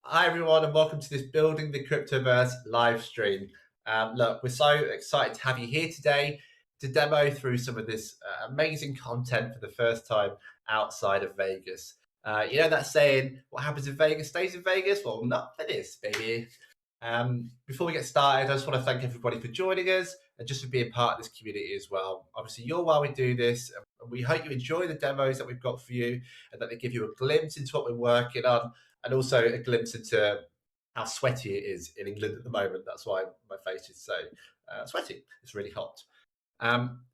Hi everyone, and welcome to this Building the Cryptoverse live stream. Look, we're so excited to have you here today to demo through some of this amazing content for the first time outside of Vegas. You know that saying, what happens in Vegas stays in Vegas? Well, not for this, baby. Before we get started, I just want to thank everybody for joining us and just for being part of this community as well. Obviously, you're while we do this, and we hope you enjoy the demos that we've got for you and that they give you a glimpse into what we're working on and also a glimpse into how sweaty it is in England at the moment. That's why my face is so sweaty. It's really hot.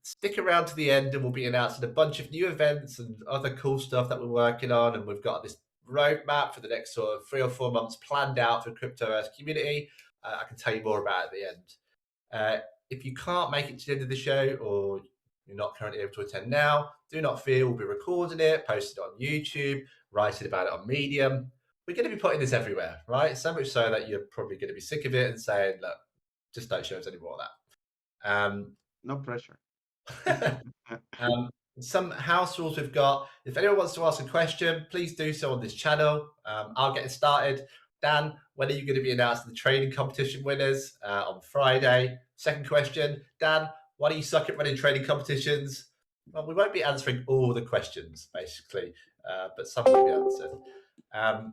Stick around to the end and we'll be announcing a bunch of new events and other cool stuff that we're working on. And we've got this roadmap for the next sort of 3 or 4 months planned out for the Cryptoverse community. I can tell you more about at the end. If you can't make it to the end of the show or you're not currently able to attend now, do not fear. We'll be recording it, posted on YouTube, writing about it on Medium. We're going to be putting this everywhere, right? So much so that you're probably going to be sick of it and saying, look, just don't show us any more of that. No pressure. Some house rules we've got. If anyone wants to ask a question, please do so on this channel. I'll get it started. Dan, when are you going to be announcing the training competition winners? On Friday. Second question, Dan, why do you suck at running training competitions? Well, we won't be answering all the questions, basically, but some will be answered.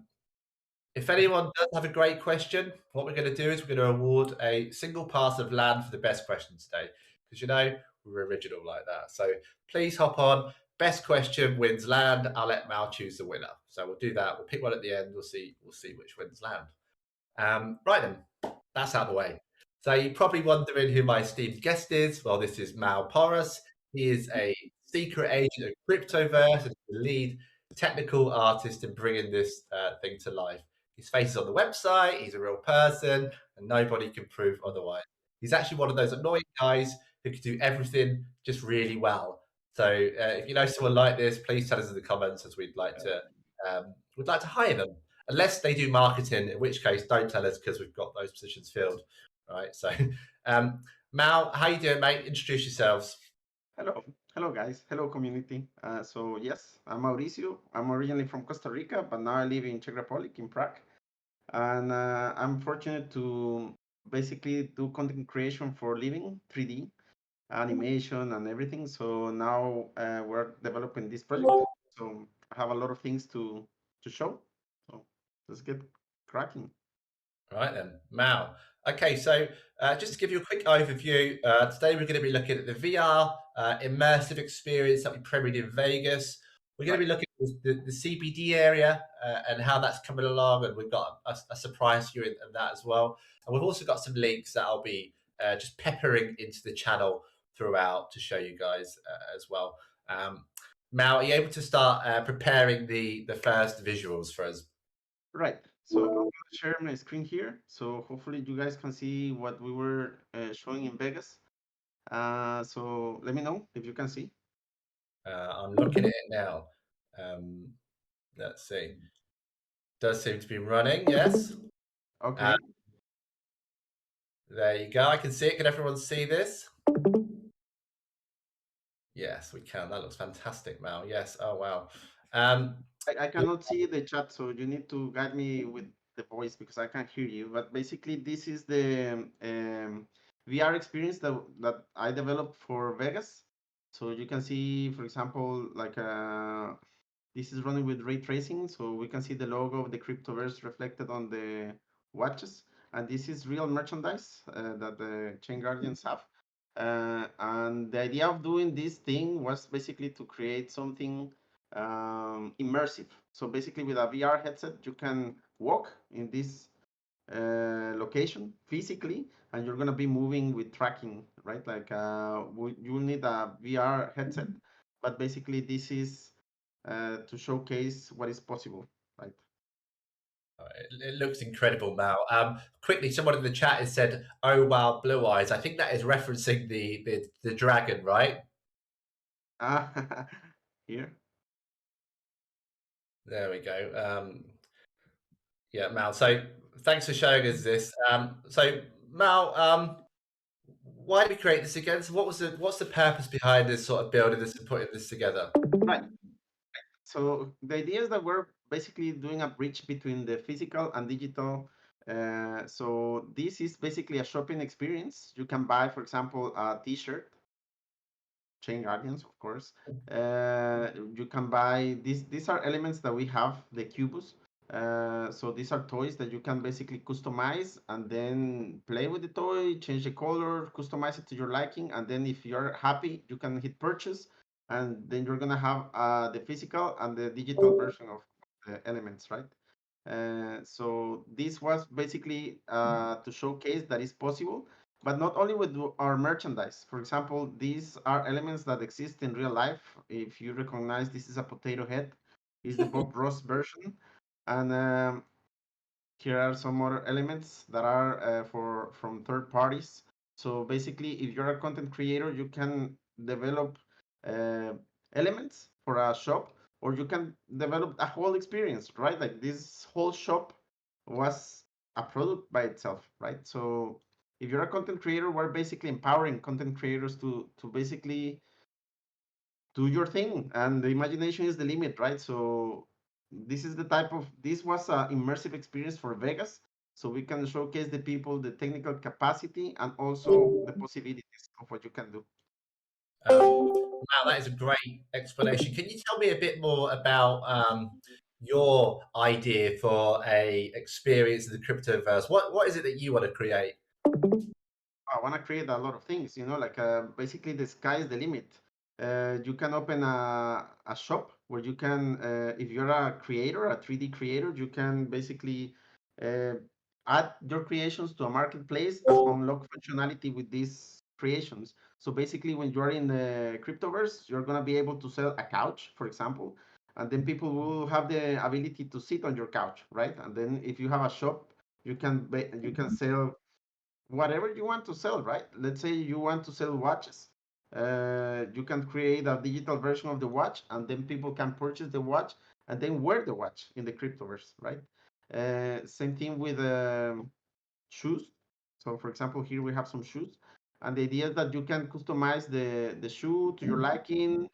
If anyone does have a great question, what we're going to do is we're going to award a single parcel of land for the best question today. Because, you know, we're original like that. So please hop on. Best question wins land. I'll let Mal choose the winner. So we'll do that. We'll pick one at the end. We'll see which wins land. Right then, that's out of the way. So you're probably wondering who my esteemed guest is. Well, this is Mauricio Porras. He is a secret agent of Cryptoverse and the lead technical artist in bringing this thing to life. His face is on the website. He's a real person, and nobody can prove otherwise. He's actually one of those annoying guys who can do everything just really well. So if you know someone like this, please tell us in the comments, as we'd like to hire them. Unless they do marketing, in which case don't tell us because we've got those positions filled. Right. So, Mal, how you doing, mate? Introduce yourselves. Hello guys. Hello community. So yes, I'm Mauricio. I'm originally from Costa Rica, but now I live in Czech Republic in Prague, and I'm fortunate to basically do content creation for living, 3D animation and everything. So now we're developing this project. So I have a lot of things to show. So let's get cracking. Right then, Mal. Okay, so just to give you a quick overview, today we're going to be looking at the VR immersive experience that we premiered in Vegas. We're going to be looking at the CBD area and how that's coming along, and we've got a surprise for you in that as well. And we've also got some links that I'll be just peppering into the channel throughout to show you guys as well. Mal, are you able to start preparing the first visuals for us? Right. So I'm going to share my screen here. So hopefully you guys can see what we were showing in Vegas. So let me know if you can see. I'm looking at it now. Let's see. Does seem to be running, yes. Okay. There you go. I can see it. Can everyone see this? Yes, we can. That looks fantastic, Mal. Yes. Oh, wow. I cannot see the chat, so you need to guide me with the voice because I can't hear you. But basically, this is the VR experience that I developed for Vegas. So you can see, for example, like this is running with ray tracing, so we can see the logo of the Cryptoverse reflected on the watches. And this is real merchandise that the ChainGuardians have. And the idea of doing this thing was basically to create something immersive. So basically, with a VR headset, you can walk in this location physically, and you're gonna be moving with tracking, right? Like you need a VR headset, but basically, this is to showcase what is possible, right? It looks incredible, Mal. Quickly, someone in the chat has said, "Oh wow, blue eyes." I think that is referencing the dragon, right? Here. There we go. Yeah, Mal. So thanks for showing us this. So Mal, why did we create this again? So what's the purpose behind this sort of building this and putting this together? Right. So the idea is that we're basically doing a bridge between the physical and digital. So this is basically a shopping experience. You can buy, for example, a T-shirt, ChainGuardians, of course. You can buy these. These are elements that we have, the cubus. So these are toys that you can basically customize and then play with the toy, change the color, customize it to your liking, and then if you're happy, you can hit purchase, and then you're gonna have the physical and the digital version of the elements, right? So this was basically to showcase that it's possible, but not only with our merchandise. For example, these are elements that exist in real life. If you recognize, this is a potato head, is the Bob Ross version, and here are some other elements that are for from third parties. So basically, if you're a content creator, you can develop uh, elements for a shop, or you can develop a whole experience, right? Like this whole shop was a product by itself, right? So if you're a content creator, we're basically empowering content creators to basically do your thing, and the imagination is the limit, right? So this is the type of this was an immersive experience for Vegas, so we can showcase the people, the technical capacity, and also the possibilities of what you can do. Wow, that is a great explanation. Can you tell me a bit more about your idea for a experience in the cryptoverse? What is it that you want to create? I want to create a lot of things, like basically the sky is the limit. You can open a shop where you can, if you're a creator, a 3D creator, you can basically uh, add your creations to a marketplace and unlock functionality with these creations. So basically, when you're in the cryptoverse, you're going to be able to sell a couch, for example, and then people will have the ability to sit on your couch, right? And then if you have a shop, you can sell whatever you want to sell, right? Let's say you want to sell watches. You can create a digital version of the watch, and then people can purchase the watch and then wear the watch in the cryptoverse, right? Same thing with shoes. So, for example, here we have some shoes, and the idea is that you can customize the shoe to your liking,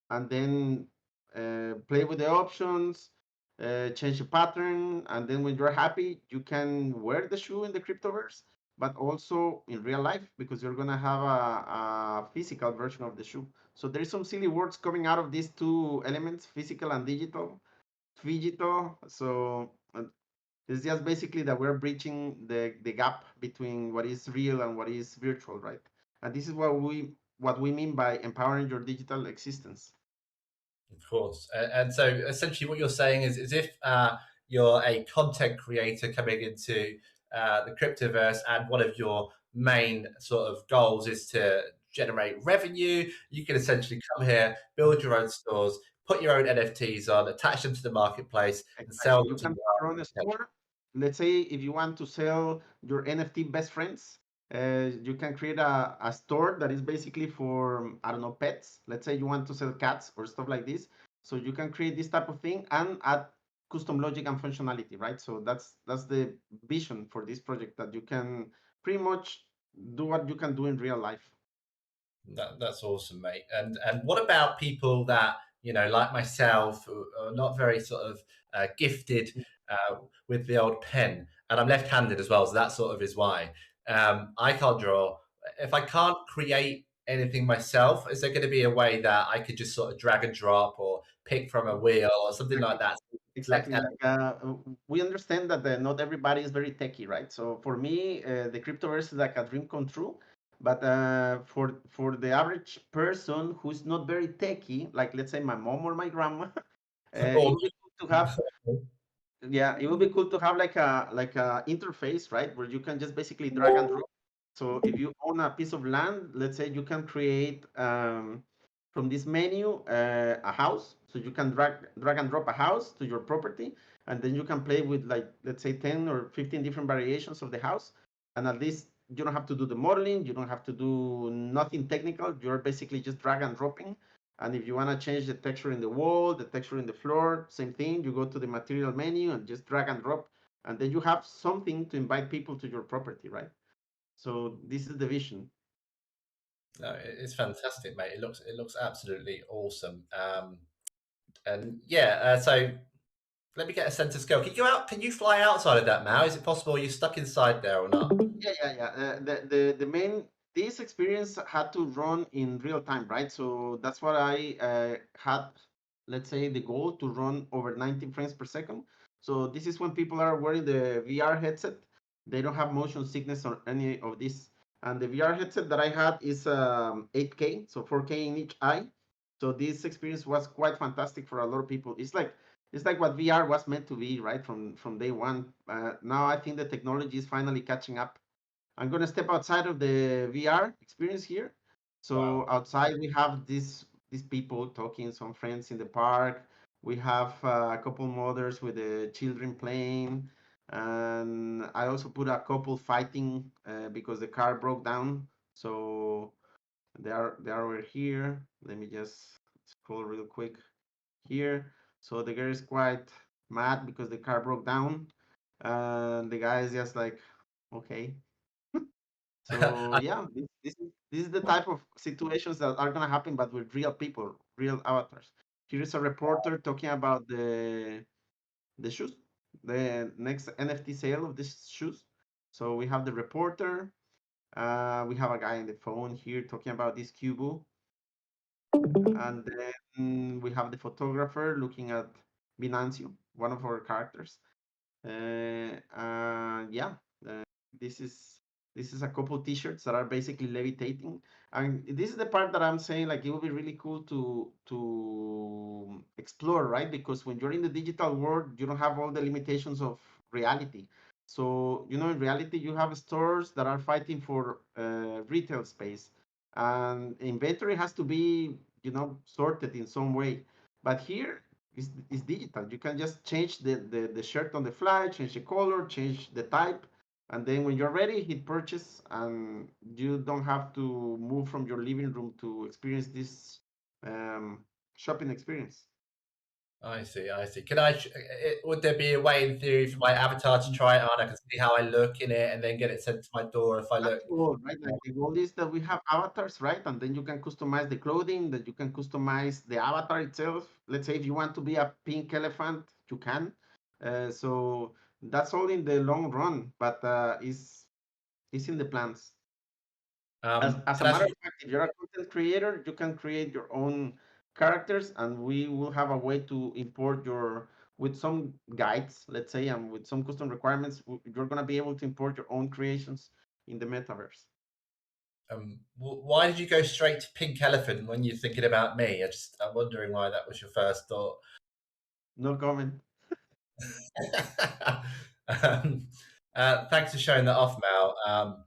and then play with the options, change the pattern, and then when you're happy, you can wear the shoe in the cryptoverse, but also in real life because you're gonna have a physical version of the shoe. So there's some silly words coming out of these two elements, physical and digital. Digital. So it's just basically that we're breaching the gap between what is real and what is virtual, right? And this is what we mean by empowering your digital existence. Of course. And so essentially what you're saying is if you're a content creator coming into the cryptoverse and one of your main sort of goals is to generate revenue, you can essentially come here, build your own stores, put your own NFTs on, attach them to the marketplace and sell Exactly. them You to can put your own potential. store. Let's say if you want to sell your NFT best friends, you can create a store that is basically for, I don't know, pets. Let's say you want to sell cats or stuff like this. So you can create this type of thing and add custom logic and functionality, right? So that's the vision for this project, that you can pretty much do what you can do in real life. That's awesome, mate. And what about people that like myself, who are not very sort of gifted uh, with the old pen, and I'm left-handed as well, so that sort of is why I can't draw. If I can't create anything myself, is there going to be a way that I could just sort of drag and drop or pick from a wheel or something like Exactly. that? Select Exactly. Like we understand that not everybody is very techy, right? So for me, the cryptoverse is like a dream come true. But for the average person who's not very techy, like let's say my mom or my grandma, it or would be cool to have, yeah, it would be cool to have like a interface, right, where you can just basically drag and drop. So if you own a piece of land, let's say you can create from this menu a house. So you can drag and drop a house to your property, and then you can play with, like, let's say 10 or 15 different variations of the house. And at least you don't have to do the modeling, you don't have to do nothing technical. You're basically just drag and dropping, and if you want to change the texture in the wall, the texture in the floor, same thing. You go to the material menu and just drag and drop, and then you have something to invite people to your property, right? So this is the vision. no, it's fantastic, mate. It looks absolutely awesome. And yeah, so Let me get a sense of scale. Can you go out? Can you fly outside of that, Mao? Is it possible you're stuck inside there or not? Yeah. The main this experience had to run in real time, right? So that's what I had. Let's say the goal to run over 19 frames per second. So this is when people are wearing the VR headset. They don't have motion sickness or any of this. And the VR headset that I had is 8K, so 4K in each eye. So this experience was quite fantastic for a lot of people. It's like what VR was meant to be, right? From day one. Now I think the technology is finally catching up. I'm gonna step outside of the VR experience here. Wow. So outside we have these people talking, some friends in the park. We have a couple mothers with the children playing, and I also put a couple fighting because the car broke down. So they are over here. Let me just scroll real quick here. So the girl is quite mad because the car broke down, and the guy is just like, okay. So yeah, this is the type of situations that are gonna happen, but with real people, real avatars. Here is a reporter talking about the shoes, the next NFT sale of these shoes. So we have the reporter. We have a guy on the phone here talking about this Cubo, and then we have the photographer looking at Binancio, one of our characters. Yeah, uh, this is this is a couple T-shirts that are basically levitating, and this is the part that I'm saying like it would be really cool to explore, right? Because when you're in the digital world, you don't have all the limitations of reality. So in reality, you have stores that are fighting for retail space, and inventory has to be sorted in some way. But here is digital. You can just change the shirt on the fly, change the color, change the type, and then when you're ready, hit purchase, and you don't have to move from your living room to experience this shopping experience. I see. I see. Would there be a way in theory for my avatar to try it on? I can see how I look in it, and then get it sent to my door if I That's look. the goal, right? Like the goal is that we have avatars, right? And then you can customize the clothing, that you can customize the avatar itself. Let's say if you want to be a pink elephant, you can. So that's all in the long run, but it's in the plans. As a Can I ask matter you? of fact, if you're a content creator, you can create your own characters, and we will have a way to import your with some guides, let's say, and with some custom requirements. You're gonna be able to import your own creations in the metaverse. Why did you go straight to pink elephant when you're thinking about me? I'm wondering why that was your first thought. No comment. um, Thanks for showing that off, Mal.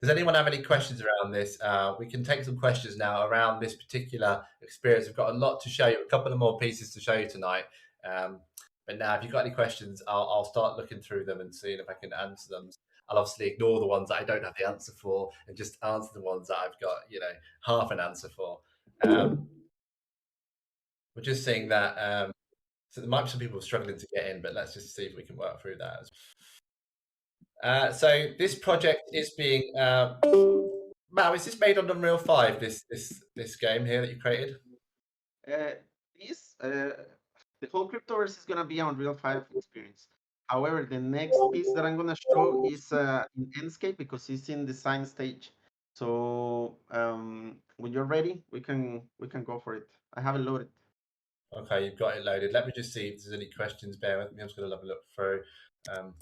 Does anyone have any questions around this? We can take some questions now around this particular experience. We've got a lot to show you, a couple of more pieces to show you tonight. But now, if you've got any questions, I'll start looking through them and seeing if I can answer them. I'll obviously ignore the ones that I don't have the answer for and just answer the ones that I've got, half an answer for. We're just seeing that. So there might be some people struggling to get in, but let's just see if we can work through that. So this project is being. Mal, is this made on Unreal 5? This game here that you created? Uh, this the whole Cryptoverse is gonna be on Real 5 experience. However, the next piece that I'm gonna show is in Enscape because it's in design stage. So when you're ready, we can go for it. I have it loaded. Okay, you've got it loaded. Let me just see if there's any questions. Bear with me. I'm just going to have a look through. Um,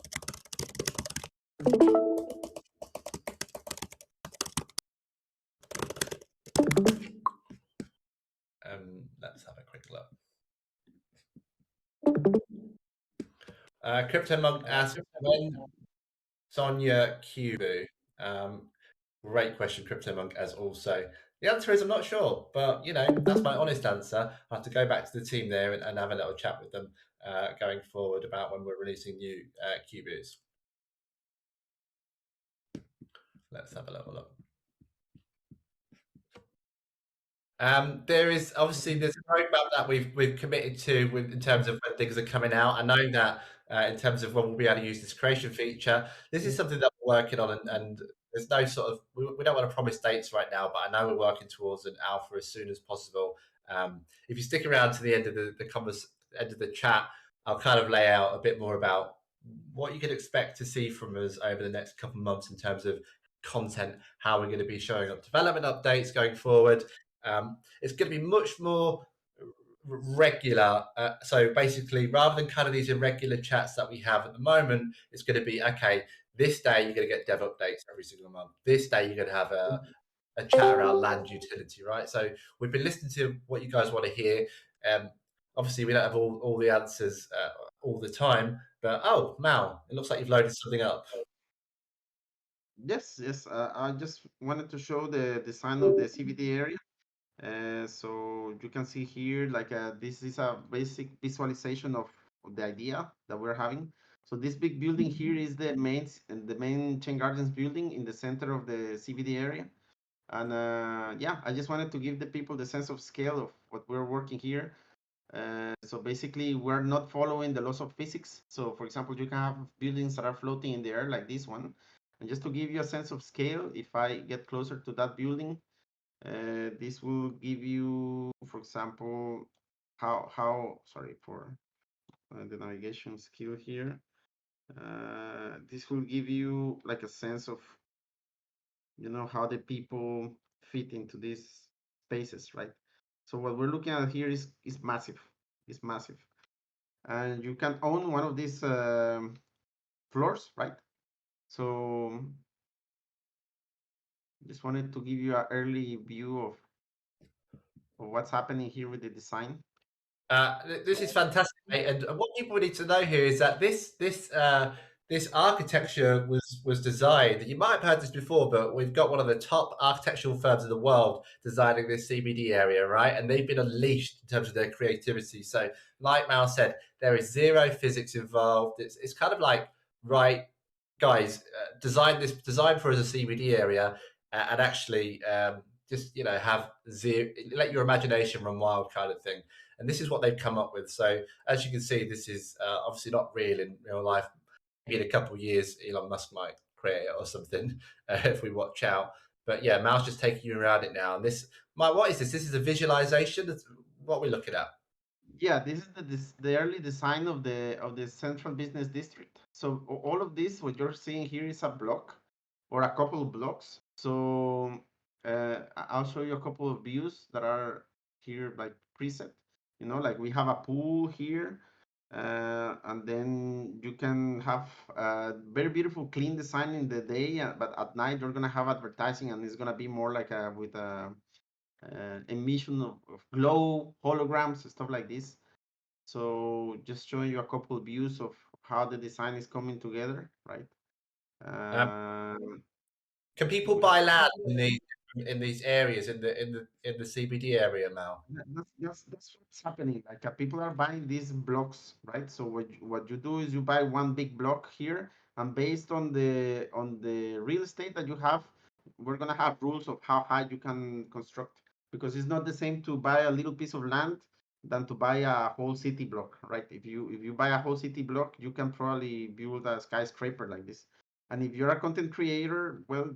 let's have a quick look. Crypto Monk asks, when Sonia Cubu? Great question, Crypto Monk, as also. The answer is I'm not sure, but that's my honest answer. I have to go back to the team there and have a little chat with them going forward about when we're releasing new Cubus. Let's have a little look. There's a roadmap that we've committed to in terms of when things are coming out. I know that in terms of when we'll be able to use this creation feature, this is something that we're working on, and there's no sort of we don't want to promise dates right now, but I know we're working towards an alpha as soon as possible. If you stick around to the end of the end of the chat, I'll kind of lay out a bit more about what you can expect to see from us over the next couple of months in terms of content, how we're going to be showing up development updates going forward. It's going to be much more regular. So basically, rather than kind of these irregular chats that we have at the moment, it's going to be okay. This day you're going to get dev updates every single month. This day you're going to have a chat around land utility, right? So we've been listening to what you guys want to hear. Obviously, we don't have all the answers all the time, but oh, Mal, it looks like you've loaded something up. Yes, yes. I just wanted to show the design of the CBD area. So you can see here, like this is a basic visualization of the idea that we're having. So this big building here is the main Chain Gardens building in the center of the CBD area. And yeah, I just wanted to give the people the sense of scale of what we're working here. So basically, we're not following the laws of physics. So for example, you can have buildings that are floating in the air like this one. And just to give you a sense of scale, if I get closer to that building, this will give you, for example, sorry for the navigation skill here. This will give you like a sense of, how the people fit into these spaces, right? So what we're looking at here is massive. It's massive. And you can own one of these floors, right? So just wanted to give you an early view of what's happening here with the design. This is fantastic, mate. And what people need to know here is that this architecture was designed. You might have heard this before, but we've got one of the top architectural firms in the world designing this CBD area, right? And they've been unleashed in terms of their creativity. So, like Mal said, there is zero physics involved. It's kind of like, right, guys, design for us a CBD area, and actually just have zero, let your imagination run wild, kind of thing. And this is what they've come up with. So as you can see, this is obviously not real in real life. Maybe in a couple of years, Elon Musk might create it or something if we watch out. But yeah, Mal's just taking you around it now. And what is this? This is a visualization. That's what we're looking at. Yeah, this is the early design of the central business district. So all of this, what you're seeing here, is a block or a couple of blocks. So I'll show you a couple of views that are here, like preset. Like we have a pool here, and then you can have very beautiful, clean design in the day, but at night you're gonna have advertising, and it's gonna be more like with a emission of glow, holograms, stuff like this. So just showing you a couple of views of how the design is coming together, right? Um, Um, can people we have buy land in these areas in the CBD area, Mal? that's what's happening. Like people are buying these blocks, right? So what you do is you buy one big block here, and based on the real estate that you have, we're gonna have rules of how high you can construct, because it's not the same to buy a little piece of land than to buy a whole city block, right? If you buy a whole city block, you can probably build a skyscraper like this. And if you're a content creator, well,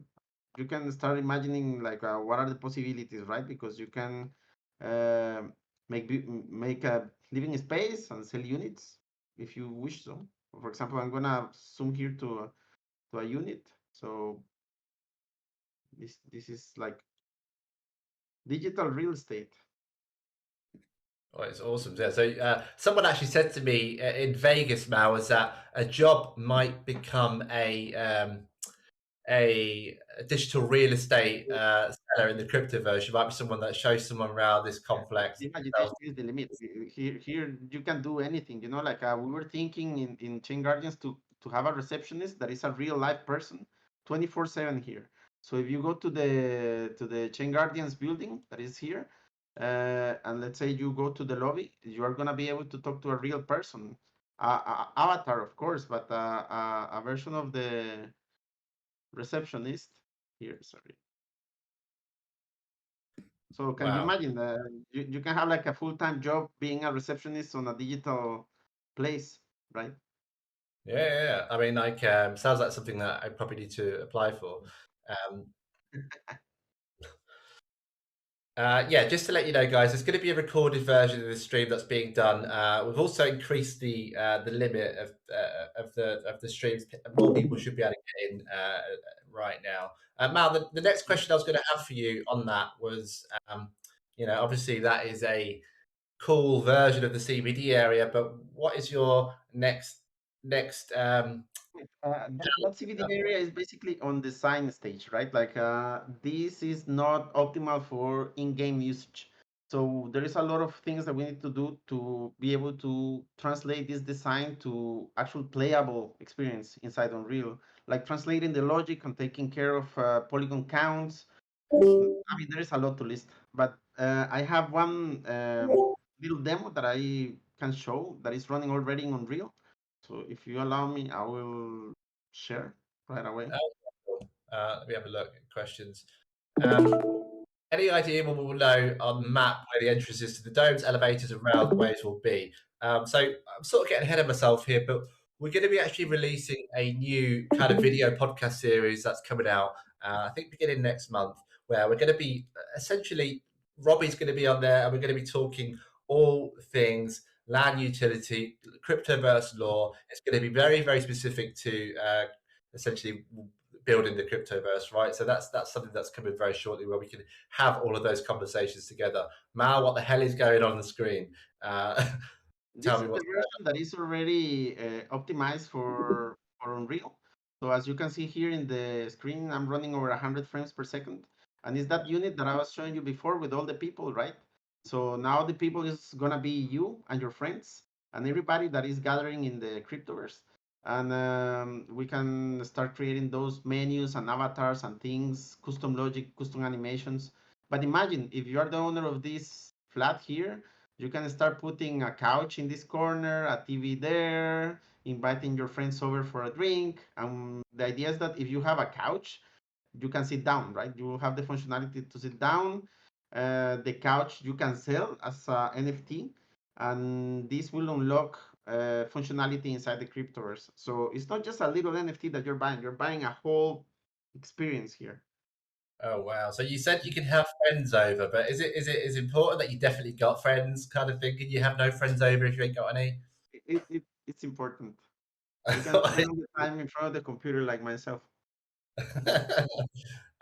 you can start imagining like what are the possibilities, right? Because you can uh, make a living space and sell units if you wish so. For example, I'm gonna zoom here to a unit. So this is like digital real estate. Oh, it's awesome. Yeah. So someone actually said to me in Vegas, Mal, was that a job might become a digital real estate seller in the Cryptoverse. You might be someone that shows someone around this complex. The imagination is the limit. Here you can do anything. Like we were thinking in Chain Guardians to have a receptionist that is a real life person, 24/7 here. So if you go to the Chain Guardians building that is here, and let's say you go to the lobby, you are gonna be able to talk to a real person, avatar of course, but a version of the receptionist here. Sorry. So can you Wow. imagine that you can have like a full-time job being a receptionist on a digital place, right? Yeah. I mean, like, sounds like something that I probably need to apply for. Um, Yeah, just to let you know, guys, there's going to be a recorded version of this stream that's being done. We've also increased the limit of the streams. More people should be able to get in right now. Mal, the next question I was going to have for you on that was, obviously that is a cool version of the CBD area, but what is your next? That CBD area is basically on the sign stage, right? Like this is not optimal for in-game usage. So there is a lot of things that we need to do to be able to translate this design to actual playable experience inside Unreal, like translating the logic and taking care of polygon counts. I mean, there is a lot to list, but I have one little demo that I can show that is running already in Unreal. So if you allow me, I will share right away. Let me have a look at questions. Any idea when we will know on the map where the entrances to the domes, elevators, and railways will be? So I'm sort of getting ahead of myself here, but we're going to be actually releasing a new kind of video podcast series that's coming out, I think beginning next month, where we're going to be essentially, Robbie's going to be on there and we're going to be talking all things land utility, cryptoverse law. It's going to be very, very specific to essentially building the cryptoverse, right? So that's something that's coming very shortly, where we can have all of those conversations together. Mal, what the hell is going on the screen? This Tell me is the what's going version that is already optimized for Unreal. So as you can see here in the screen, I'm running over 100 frames per second. And it's that unit that I was showing you before with all the people, right? So now the people is gonna be you and your friends and everybody that is gathering in the Cryptoverse. And we can start creating those menus and avatars and things, custom logic, custom animations. But imagine if you are the owner of this flat here, you can start putting a couch in this corner, a TV there, inviting your friends over for a drink. The idea is that if you have a couch, you can sit down, right? You will have the functionality to sit down. The couch you can sell as a NFT, and this will unlock functionality inside the Cryptoverse. So it's not just a little NFT that you're buying a whole experience here. Oh wow! So you said you can have friends over, but is it important that you definitely got friends, kind of thing? Can you have no friends over if you ain't got any? It's important. You can spend all the time in front of the computer like myself.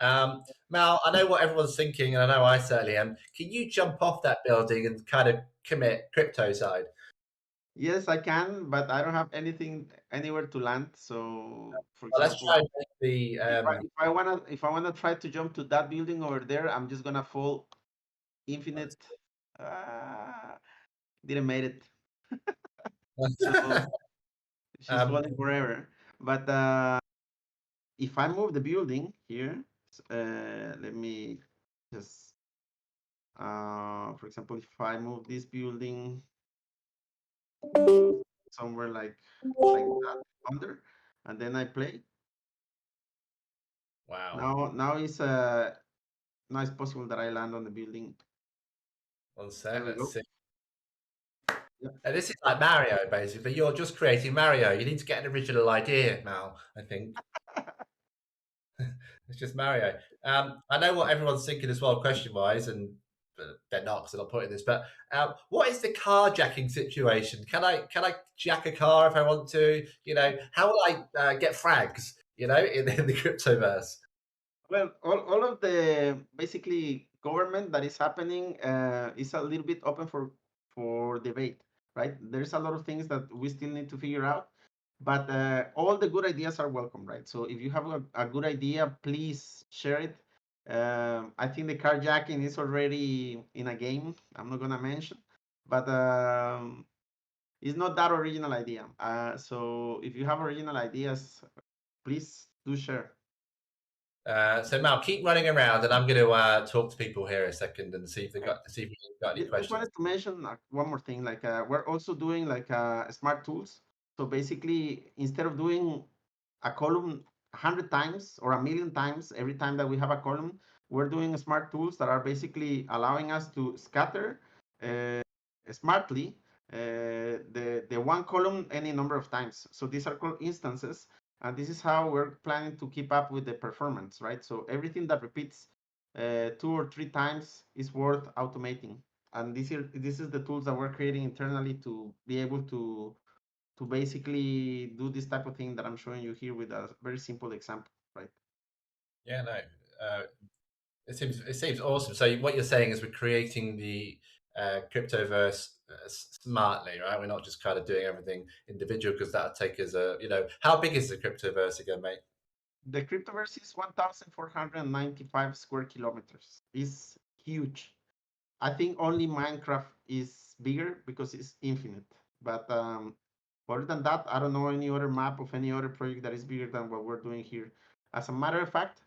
Mal, I know what everyone's thinking, and I know I certainly am. Can you jump off that building and kind of commit crypto side? Yes, I can, but I don't have anything anywhere to land. So, for Well, let's example, try and make the if I wanna try to jump to that building over there, I'm just gonna fall infinite. Uh, didn't make it. So she's um, falling forever. But if I move the building here, let me just for example, if I move this building somewhere like that under, and then I play. wow. Now it's possible that I land on the building. One There sec. we Let's go. see. Yep. This is like Mario, basically. You're just creating Mario. You need to get an original idea now, I think. It's just Mario. I know what everyone's thinking as well, question-wise, and they're not because they're not putting this. But what is the carjacking situation? Can I jack a car if I want to? How will I get frags? In the cryptoverse. Well, all of the basically government that is happening is a little bit open for debate, right? There's a lot of things that we still need to figure out, but all the good ideas are welcome, right? So if you have a good idea, please share it. I think the carjacking is already in a game. I'm not gonna mention, but it's not that original idea. So if you have original ideas, please do share. So Mal, keep running around, and I'm going to talk to people here a second and see if you've got any Just questions. wanted to mention one more thing. Like we're also doing like smart tools. So basically, instead of doing a column 100 times or 1,000,000 times every time that we have a column, we're doing smart tools that are basically allowing us to scatter smartly the one column any number of times. So these are called instances, and this is how we're planning to keep up with the performance, right? So everything that repeats 2 or 3 times is worth automating. And this is the tools that we're creating internally to be able to basically do this type of thing that I'm showing you here with a very simple example, right? Yeah, no, it seems awesome. So what you're saying is we're creating the cryptoverse smartly, right? We're not just kind of doing everything individual because that'll take us a, how big is the cryptoverse again, mate? The Cryptoverse is 1,495 square kilometers. It's huge. I think only Minecraft is bigger because it's infinite. But other than that, I don't know any other map of any other project that is bigger than what we're doing here. As a matter of fact,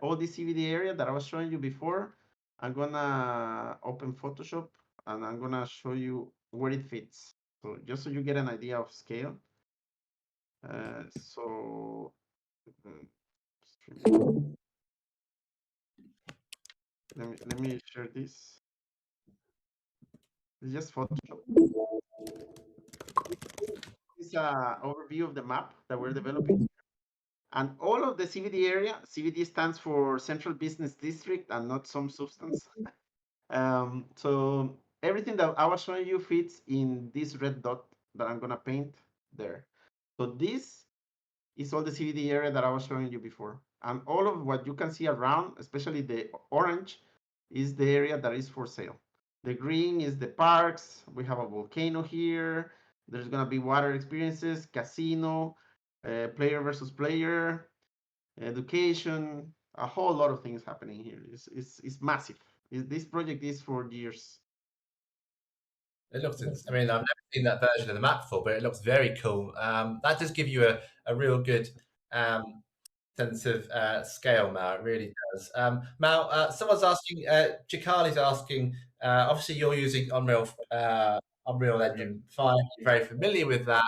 all this CBD area that I was showing you before, I'm gonna open Photoshop and I'm gonna show you where it fits. So just so you get an idea of scale. So streaming. Let me share this. It's just Photoshop. This is an overview of the map that we're developing. And all of the CBD area, CBD stands for Central Business District and not some substance. So everything that I was showing you fits in this red dot that I'm gonna paint there. So this is all the CBD area that I was showing you before. And all of what you can see around, especially the orange, is the area that is for sale. The green is the parks. We have a volcano here. There's gonna be water experiences, casino, player versus player, education, a whole lot of things happening here. It's massive. This project is for years. It looks, I mean, I've never seen that version of the map before, but it looks very cool. That does give you a real good sense of scale, Mal. It really does. Mal, someone's asking, Jakali's asking, obviously you're using Unreal Engine 5, you're very familiar with that.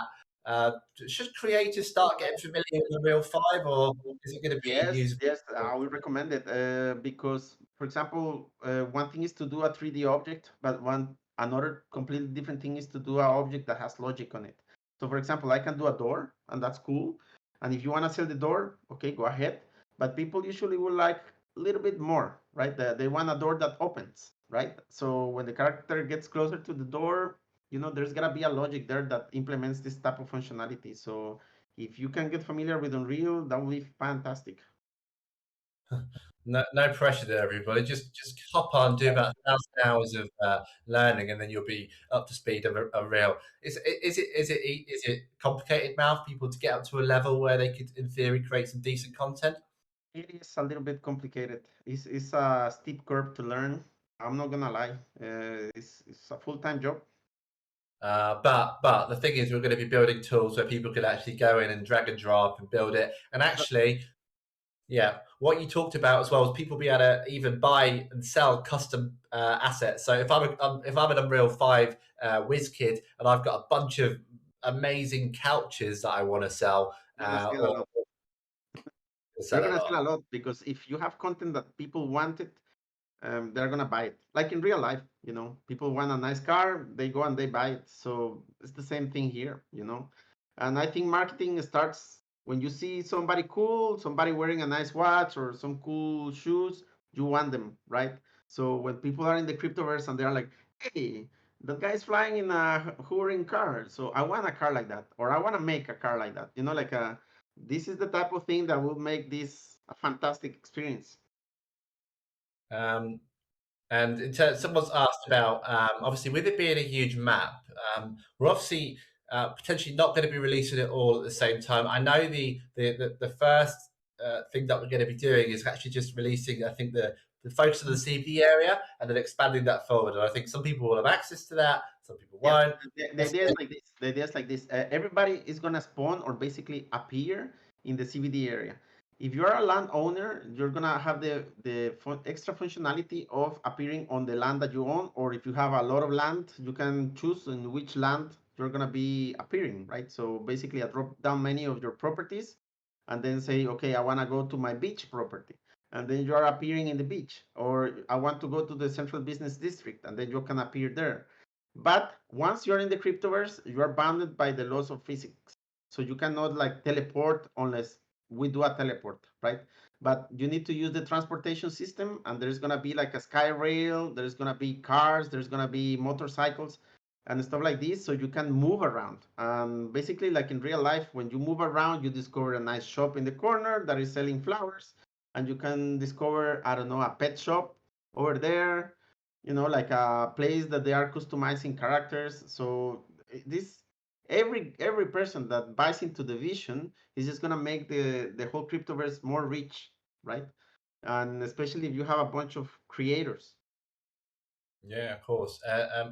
Should creators start getting familiar with Unreal 5, or is it going to be Yes, used? yes, I would recommend it because, for example, one thing is to do a 3D object, but another completely different thing is to do an object that has logic on it. So, for example, I can do a door, and that's cool. And if you want to sell the door, okay, go ahead. But people usually will like a little bit more, right? They want a door that opens, right? So when the character gets closer to the door, there's gonna be a logic there that implements this type of functionality. So if you can get familiar with Unreal, that would be fantastic. No, no pressure there, everybody. Just hop on, do about 1,000 hours of learning, and then you'll be up to speed of Unreal. Is it complicated now for people to get up to a level where they could, in theory, create some decent content? It is a little bit complicated. It's a steep curve to learn. I'm not gonna lie. It's a full-time job. But the thing is, we're going to be building tools where people can actually go in and drag and drop and build it. And actually, yeah, what you talked about as well is people be able to even buy and sell custom assets. So if I'm an Unreal 5 whiz kid and I've got a bunch of amazing couches that I want to sell, You're gonna sell a or lot. You're sell a gonna lot. sell a lot because if you have content that people wanted, they're gonna buy it. Like in real life, people want a nice car, they go and they buy it. So it's the same thing here. And I think marketing starts when you see somebody cool, somebody wearing a nice watch or some cool shoes, you want them, right? So when people are in the cryptoverse and they're like, hey, that guy's flying in a hovering car, so I want a car like that, or I want to make a car like that. This is the type of thing that will make this a fantastic experience. Um, And someone's asked about obviously with it being a huge map, we're obviously potentially not going to be releasing it all at the same time. I know the first thing that we're going to be doing is actually just releasing, I think, the focus on the CBD area and then expanding that forward. And I think some people will have access to that, some people Yeah, won't. the idea is like this. The idea is like this. Everybody is gonna spawn or basically appear in the CBD area. If you are a landowner, you're gonna have the extra functionality of appearing on the land that you own, or if you have a lot of land, you can choose in which land you're gonna be appearing, right? So basically, I drop down many of your properties, and then say, okay, I wanna go to my beach property, and then you are appearing in the beach, or I want to go to the central business district, and then you can appear there. But once you're in the cryptoverse, you are bounded by the laws of physics. So you cannot like teleport unless we do a teleport, right? But you need to use the transportation system, and there's gonna be like a sky rail, there's gonna be cars, there's gonna be motorcycles and stuff like this, so you can move around. Basically, like in real life, when you move around, you discover a nice shop in the corner that is selling flowers, and you can discover, I don't know, a pet shop over there, like a place that they are customizing characters. So this every person that buys into the vision is just gonna make the whole cryptoverse more rich, right? And especially if you have a bunch of creators. Yeah, of course.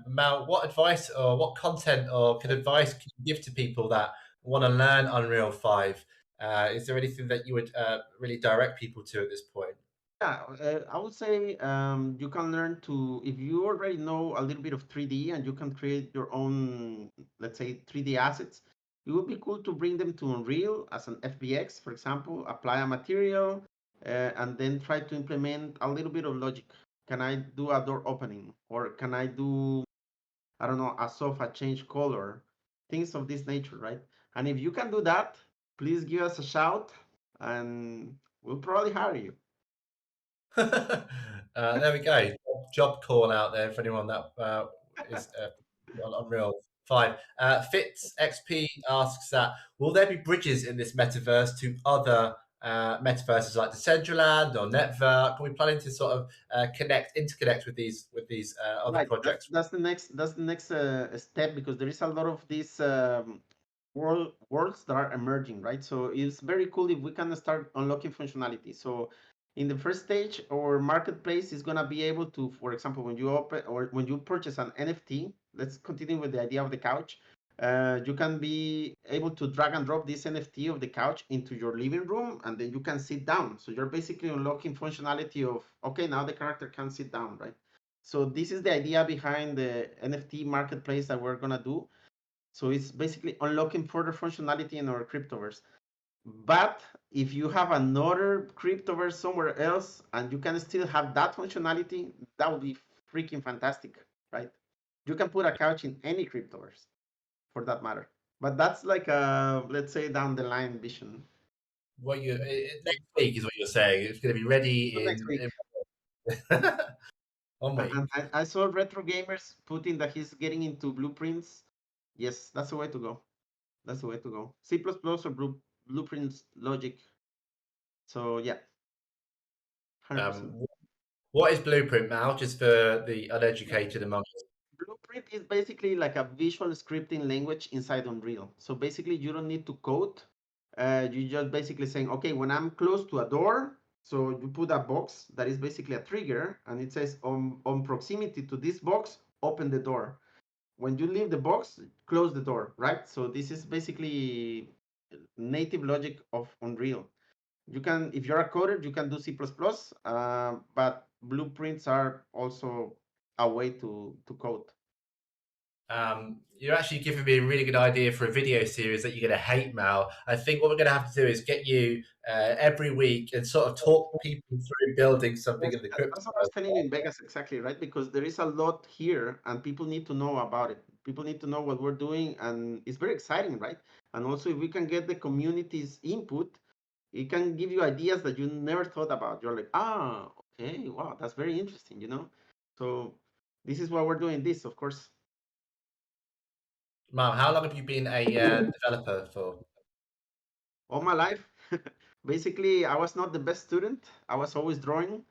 Mal, what advice or what content or advice can you give to people that want to learn Unreal 5? Is there anything that you would really direct people to at this point? Yeah, I would say you can learn to, if you already know a little bit of 3D and you can create your own, let's say, 3D assets, it would be cool to bring them to Unreal as an FBX, for example, apply a material, and then try to implement a little bit of logic. Can I do a door opening? Or can I do, I don't know, a sofa change color? Things of this nature, right? And if you can do that, please give us a shout and we'll probably hire you. There we go. Job call out there for anyone that is on Unreal 5. Fitz XP asks that will there be bridges in this metaverse to other metaverses like Decentraland or Network? Are we planning to sort of interconnect with these other Right. projects? That's the next step, because there is a lot of these worlds that are emerging, right? So it's very cool if we can start unlocking functionality. So in the first stage, our marketplace is gonna be able to, for example, when you open or when you purchase an NFT, let's continue with the idea of the couch. You can be able to drag and drop this NFT of the couch into your living room, and then you can sit down. So you're basically unlocking functionality of, okay, now the character can sit down, right? So this is the idea behind the NFT marketplace that we're gonna do. So it's basically unlocking further functionality in our cryptoverse. But if you have another cryptoverse somewhere else and you can still have that functionality, that would be freaking fantastic, right? You can put a couch in any cryptoverse for that matter. But that's like a, let's say, down the line vision. What you next week is what you're saying? It's going to be ready So next week. in 1 week. And I saw retro gamers putting that he's getting into blueprints. Yes, that's the way to go. That's the way to go. C++ or blueprints logic. So yeah, 100%. What is Blueprint, Mal? Just for the uneducated among us. Blueprint is basically like a visual scripting language inside Unreal. So basically, you don't need to code. You just basically saying, okay, when I'm close to a door, so you put a box that is basically a trigger, and it says on proximity to this box, open the door. When you leave the box, close the door, right? So this is basically native logic of Unreal. You can, if you're a coder, you can do C++, but blueprints are also a way to code. You're actually giving me a really good idea for a video series that you're going to hate, Mal. I think what we're going to have to do is get you every week and sort of talk people through building something Yes, in the crypto. that's what I was telling you in Vegas, exactly, right? Because there is a lot here and people need to know about it. People need to know what we're doing, and it's very exciting, right? And also, if we can get the community's input, it can give you ideas that you never thought about. You're like, okay, wow, that's very interesting. So this is why we're doing this, of course. Mal, how long have you been a developer for? All my life. Basically, I was not the best student. I was always drawing,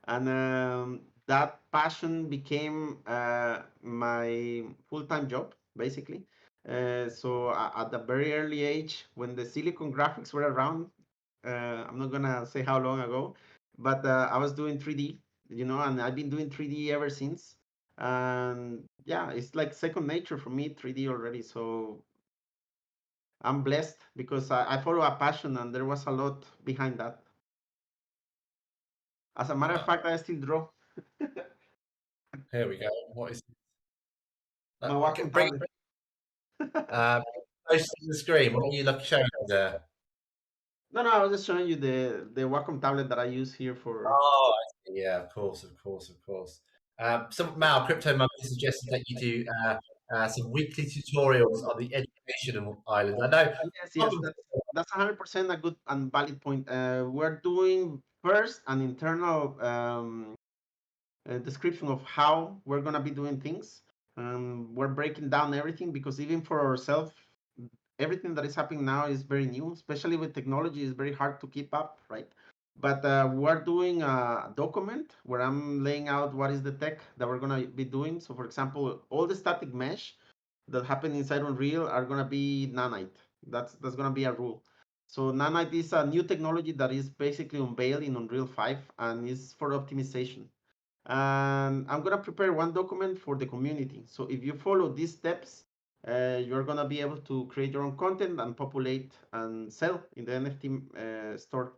and that passion became my full-time job, basically. So at a very early age, when the Silicon graphics were around, I'm not gonna say how long ago, but I was doing 3D, and I've been doing 3D ever since. And yeah, it's like second nature for me, 3D already. So I'm blessed because I follow a passion and there was a lot behind that. As a matter of fact, I still draw Here we go. What is my okay, Wacom bring tablet. close to the screen? What are you showing there? No, I was just showing you the Wacom tablet that I use here for. Oh, I see. Yeah, of course, of course, of course. So, Mal, Crypto Monkey suggested that you do some weekly tutorials on the education island. I know Yes, some that's 100% a good and valid point. We're doing first an internal description of how we're gonna be doing things. We're breaking down everything because even for ourselves, everything that is happening now is very new, especially with technology. It's very hard to keep up, right? But we're doing a document where I'm laying out what is the tech that we're gonna be doing. So, for example, all the static mesh that happen inside Unreal are gonna be nanite. That's gonna be a rule. So nanite is a new technology that is basically unveiled in Unreal 5 and is for optimization. And I'm gonna prepare one document for the community. So if you follow these steps, you're gonna be able to create your own content and populate and sell in the NFT store.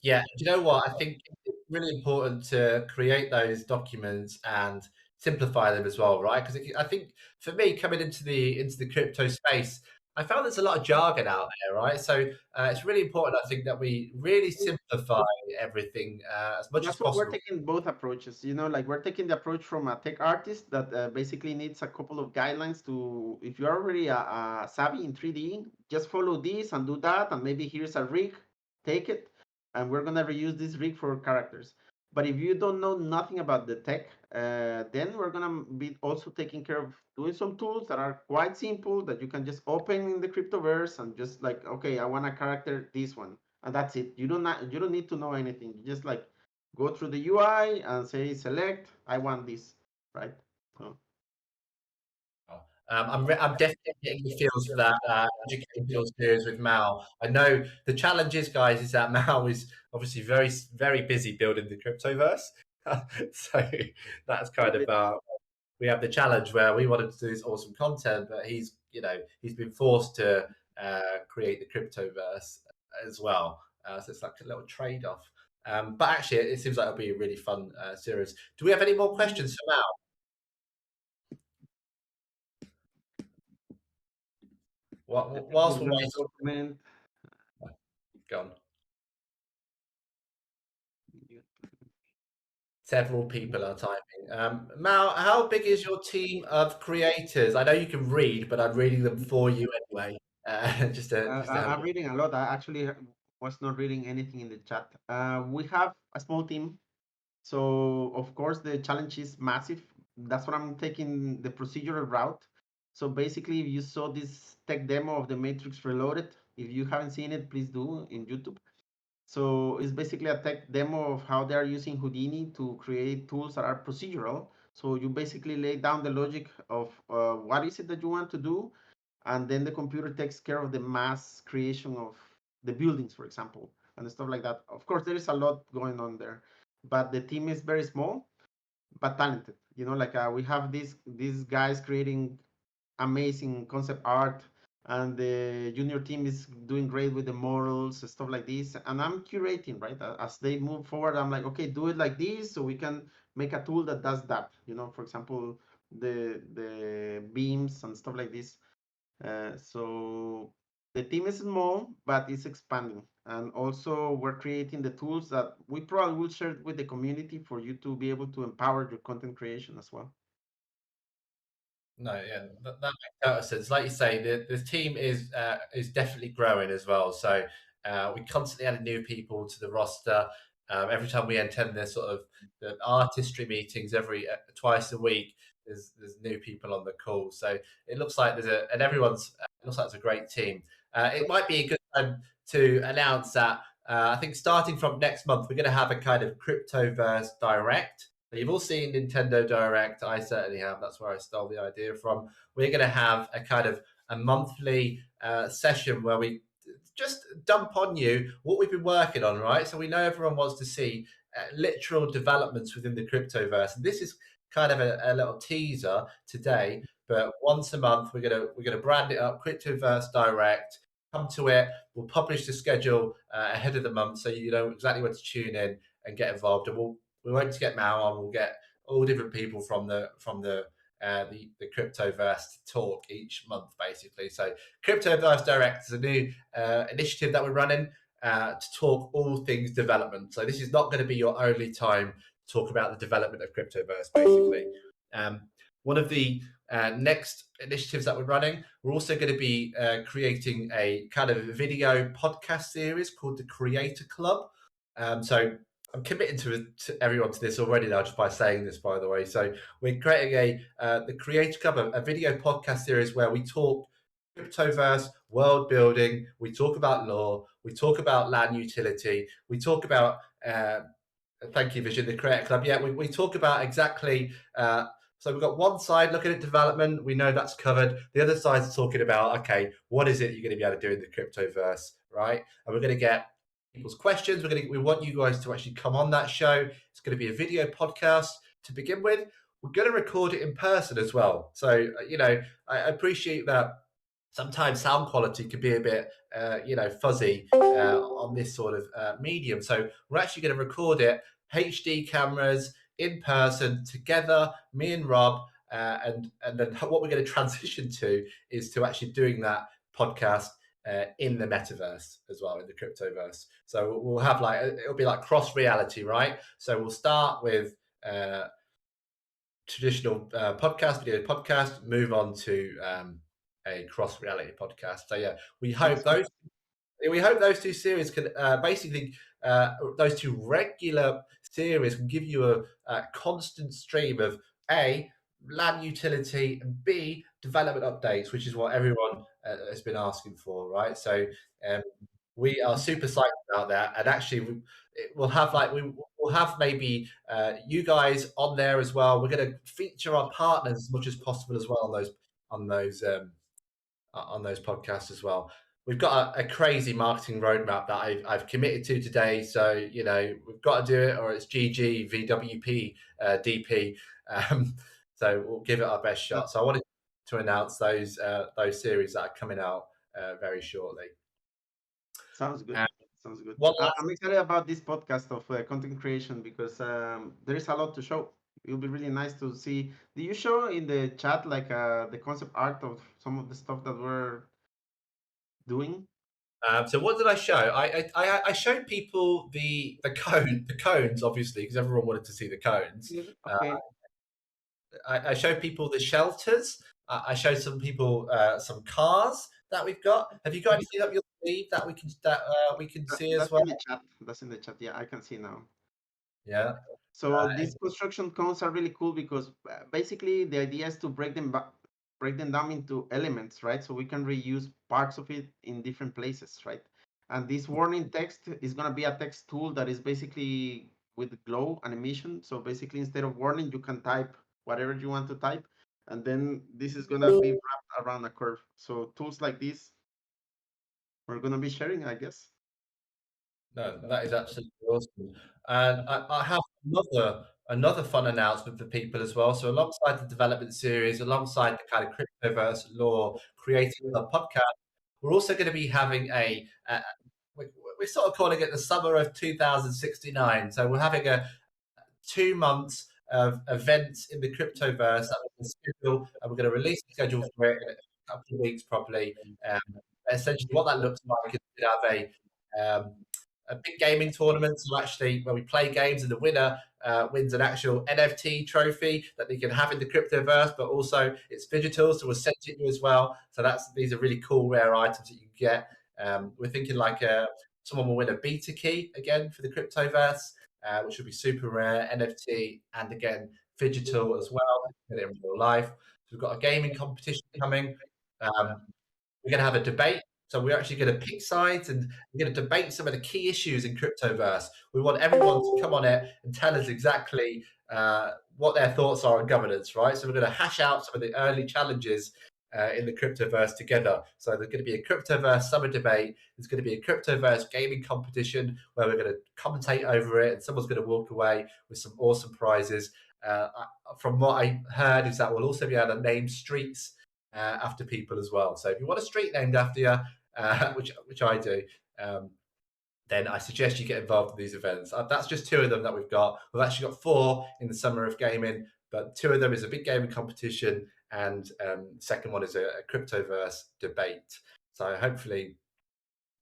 Yeah, do you know what? I think it's really important to create those documents and simplify them as well, right? Because I think for me, coming into the crypto space, I found there's a lot of jargon out there, right? So it's really important, I think, that we really simplify everything as much as That's what we're possible. taking both approaches. Like we're taking the approach from a tech artist that basically needs a couple of guidelines to, if you're already a savvy in 3D, just follow this and do that, and maybe here's a rig, take it, and we're gonna reuse this rig for characters. But if you don't know nothing about the tech, then we're gonna be also taking care of doing some tools that are quite simple that you can just open in the Cryptoverse and just like, okay, I want a character, this one, and that's it. You don't need to know anything. You just like go through the UI and say select, I want this, right? So, I'm definitely getting the feels for that educational series with Mal. I know the challenge is, guys, is that Mal is obviously very busy building the cryptoverse. So that's kind of we have the challenge where we wanted to do this awesome content, but he's been forced to create the cryptoverse as well. So it's like a little trade off. But actually, it seems like it'll be a really fun series. Do we have any more questions for Mal? Whilst we're the waiting, document. go on. Several people are typing. Mal, how big is your team of creators? I know you can read, but I'm reading them for you anyway. Just to have I'm reading a lot. I actually was not reading anything in the chat. We have a small team. So of course the challenge is massive. That's what I'm taking the procedural route. So basically, if you saw this tech demo of the Matrix Reloaded, if you haven't seen it, please do in YouTube. So it's basically a tech demo of how they are using Houdini to create tools that are procedural. So you basically lay down the logic of what is it that you want to do, and then the computer takes care of the mass creation of the buildings, for example, and stuff like that. Of course, there is a lot going on there, but the team is very small but talented. Like we have these guys creating amazing concept art, and the junior team is doing great with the models and stuff like this, and I'm curating, right? As they move forward, I'm like, okay, do it like this so we can make a tool that does that, for example, the beams and stuff like this. So the team is small but it's expanding, and also we're creating the tools that we probably will share with the community for you to be able to empower your content creation as well. No, yeah, that makes total sense. Like you say, the team is definitely growing as well. So we constantly add new people to the roster. Every time we attend the sort of the artistry meetings every twice a week, there's new people on the call. So it looks like and everyone's it looks like it's a great team. It might be a good time to announce that I think starting from next month we're going to have a kind of Cryptoverse Direct. You've all seen Nintendo Direct. I certainly have. That's where I stole the idea from. We're going to have a kind of a monthly session where we just dump on you what we've been working on, right? So we know everyone wants to see literal developments within the cryptoverse. And this is kind of a little teaser today, but once a month we're gonna brand it up, Cryptoverse Direct. Come to it. We'll publish the schedule ahead of the month so you know exactly where to tune in and get involved. And we won't just get Mao on. We'll get all different people from the cryptoverse to talk each month, basically. So Cryptoverse Direct is a new initiative that we're running to talk all things development. So this is not going to be your only time to talk about the development of Cryptoverse, basically. One of the next initiatives that we're running, we're also going to be creating a kind of video podcast series called the Creator Club. So I'm committing to everyone to this already now, just by saying this, by the way. So we're creating the Creator Club, a video podcast series where we talk cryptoverse, world building, we talk about law, we talk about land utility, we talk about thank you, Vision, the Creator Club. Yeah, we talk about exactly. So we've got one side looking at development. We know that's covered. The other side's talking about, okay, what is it you're going to be able to do in the cryptoverse, right? And we're going to get people's questions. We want you guys to actually come on that show. It's going to be a video podcast to begin with. We're going to record it in person as well. So I appreciate that sometimes sound quality can be a bit fuzzy on this sort of medium. So we're actually going to record it HD cameras in person together, me and Rob, and then what we're going to transition to is to actually doing that podcast in the metaverse as well, in the cryptoverse. So we'll have it'll be like cross reality, right? So we'll start with traditional video podcast, move on to a cross reality podcast. So yeah, we hope those two series can basically those two regular series can give you a constant stream of A, land utility, and B, development updates, which is what everyone has been asking for, right? So we are super psyched about that, and actually we'll have we'll have maybe you guys on there as well. We're going to feature our partners as much as possible as well on those podcasts as well. We've got a crazy marketing roadmap that I've committed to today. So, we've got to do it or it's GG, VWP, DP. So we'll give it our best shot. So I wanted to announce those series that are coming out very shortly. Sounds good. Sounds good. I'm excited about this podcast of content creation because there is a lot to show. It'll be really nice to see. Do you show in the chat the concept art of some of the stuff that we're doing? So what did I show? I showed people the cones, obviously, because everyone wanted to see the cones. Okay. I showed people the shelters. I showed some people some cars that we've got. Have you got anything up your sleeve that we can see as well? In the chat. That's in the chat. Yeah, I can see now. Yeah. So these construction cones are really cool because basically the idea is to break them down into elements, right? So we can reuse parts of it in different places, right? And this warning text is going to be a text tool that is basically with glow animation. So basically, instead of warning, you can type whatever you want to type. And then this is going to be wrapped around a curve. So tools like this, we're going to be sharing, I guess. No, that is absolutely awesome. And I have another fun announcement for people as well. So alongside the development series, alongside the kind of cryptoverse law creating the podcast, we're also going to be having we're sort of calling it the summer of 2069. So we're having 2 months of events in the cryptoverse that we're going to schedule, and we're going to release the schedule for it in a couple of weeks probably. Essentially what that looks like is we have a big gaming tournament, so actually where we play games and the winner wins an actual NFT trophy that they can have in the cryptoverse, but also it's digital, so we'll send it to you as well. So these are really cool, rare items that you can get. We're thinking someone will win a beta key again for the cryptoverse, which will be super rare, NFT, and again digital as well. Get it in real life. So we've got a gaming competition coming. We're going to have a debate. So we're actually going to pick sides and we're going to debate some of the key issues in cryptoverse. We want everyone to come on it and tell us exactly what their thoughts are on governance, right? So we're going to hash out some of the early challenges in the cryptoverse together. So there's going to be a cryptoverse summer debate. There's going to be a cryptoverse gaming competition where we're going to commentate over it, and someone's going to walk away with some awesome prizes. From what I heard is that we'll also be able to name streets after people as well. So if you want a street named after you, which I do, then I suggest you get involved in these events. That's just 2 of them that we've got. We've actually got 4 in the summer of gaming, but 2 of them is a big gaming competition, and second one is a cryptoverse debate. So hopefully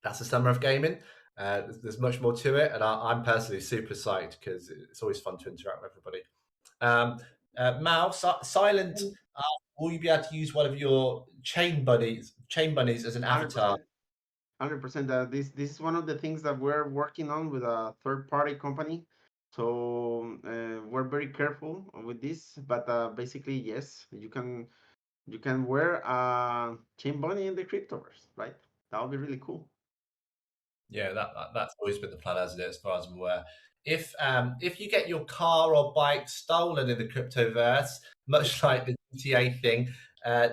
that's the summer of gaming. There's much more to it, and I'm personally super psyched because it's always fun to interact with everybody. Mal, Silent will you be able to use one of your chain bunnies as an avatar? 100%. 100%. This is one of the things that we're working on with a third-party company. So we're very careful with this, but basically, yes, you can wear a chain bunny in the cryptoverse, right? That would be really cool. Yeah, that's always been the plan, hasn't it? As far as I'm aware. If you get your car or bike stolen in the cryptoverse, much like the GTA thing,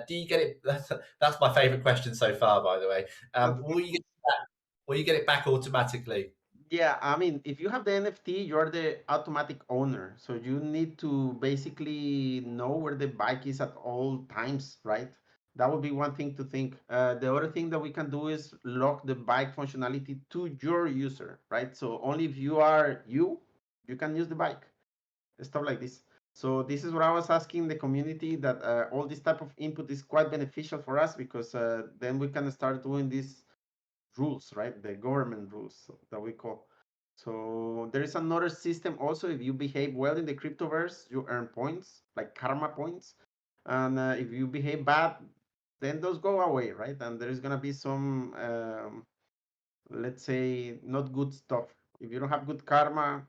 do you get it? That's my favorite question so far, by the way. That's Will you get it back automatically? Yeah, I mean, if you have the NFT, you're the automatic owner. So you need to basically know where the bike is at all times, right? That would be one thing to think. The other thing that we can do is lock the bike functionality to your user, right? So only if you can use the bike, stuff like this. So this is what I was asking the community, that all this type of input is quite beneficial for us, because then we can start doing this rules, right? The government rules that we call. So there is another system also. If you behave well in the cryptoverse, you earn points, like karma points. And if you behave bad, then those go away, right? And there is gonna be some, let's say, not good stuff. If you don't have good karma,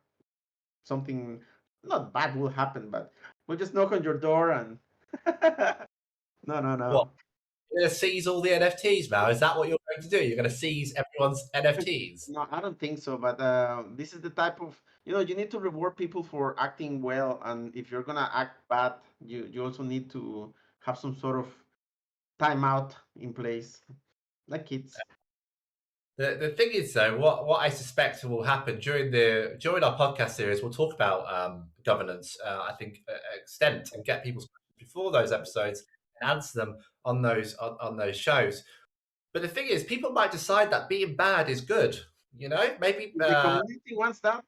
something not bad will happen, but we'll just knock on your door and no, no, What? no. You're going to seize all the NFTs now? Is that what you're going to do? You're going to seize everyone's NFTs? No, I don't think so. But this is the type of, you need to reward people for acting well, and if you're gonna act bad, you also need to have some sort of timeout in place, like kids. The thing is, though, what I suspect will happen during our podcast series, we'll talk about governance. I think extent and get people's questions before those episodes and answer them on those shows. But the thing is, people might decide that being bad is good. You know, maybe. If the community wants that,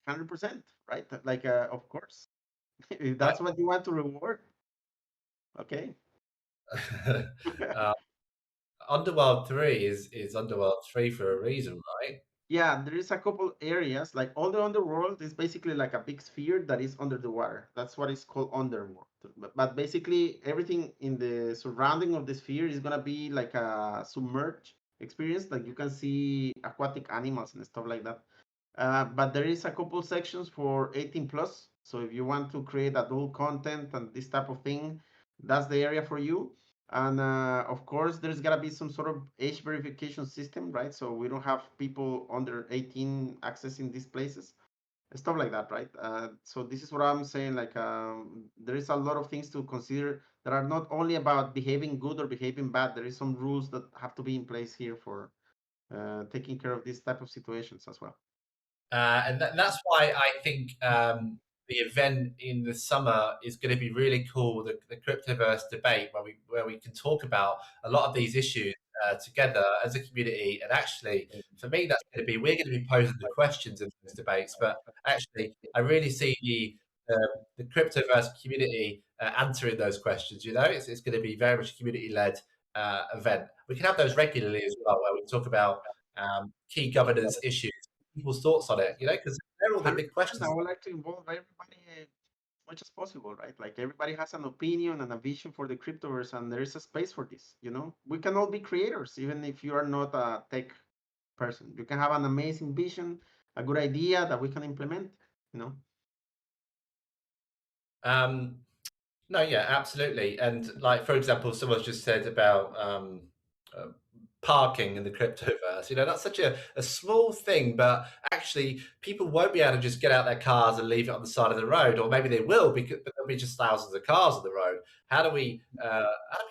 100%, right? Like, of course, if Right. that's what you want to reward, okay. uh, Underworld 3 is Underworld 3 for a reason, right? Yeah, there is a couple areas, like all the underworld is basically like a big sphere that is under the water. That's what is called underworld. But basically everything in the surrounding of the sphere is gonna be like a submerged experience. Like you can see aquatic animals and stuff like that. But there is a couple sections for 18 plus. So if you want to create adult content and this type of thing, that's the area for you. And of course, there's gotta be some sort of age verification system, right? So we don't have people under 18 accessing these places, stuff like that, right? So this is what I'm saying. Like, there is a lot of things to consider that are not only about behaving good or behaving bad. There is some rules that have to be in place here for taking care of these type of situations as well. That's why I think the event in the summer is going to be really cool. The Cryptoverse debate, where we can talk about a lot of these issues together as a community. And actually, for me, that's going to be we're going to be posing the questions in those debates. But actually, I really see the Cryptoverse community answering those questions. You know, it's going to be very much a community led event. We can have those regularly as well, where we talk about key governance issues, people's thoughts on it, you know, because they're all the big 100%. I questions. would like to involve everybody as much as possible, right? Like everybody has an opinion and a vision for the cryptoverse, and there is a space for this. We can all be creators, even if you are not a tech person. You can have an amazing vision, a good idea that we can implement. You know. Um, no, yeah, absolutely. And like, for example, someone's just said about uh, parking in the cryptoverse. You know, that's such a small thing, but actually, people won't be able to just get out their cars and leave it on the side of the road, or maybe they will, but there'll be just thousands of cars on the road. How do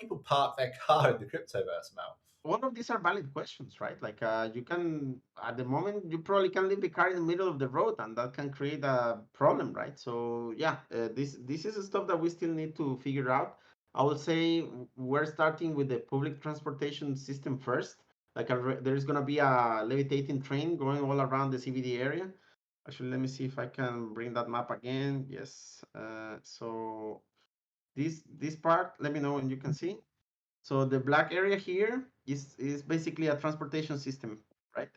people park their car in the cryptoverse, Mal? All of these are valid questions, right? Like, you can, at the moment, you probably can leave the car in the middle of the road, and that can create a problem, right? So yeah, this is stuff that we still need to figure out. I would say we're starting with the public transportation system first. Like, there's gonna be a levitating train going all around the CBD area. Actually, let me see if I can bring that map again. Yes. So this part, let me know when you can see. So the black area here is basically a transportation system, right?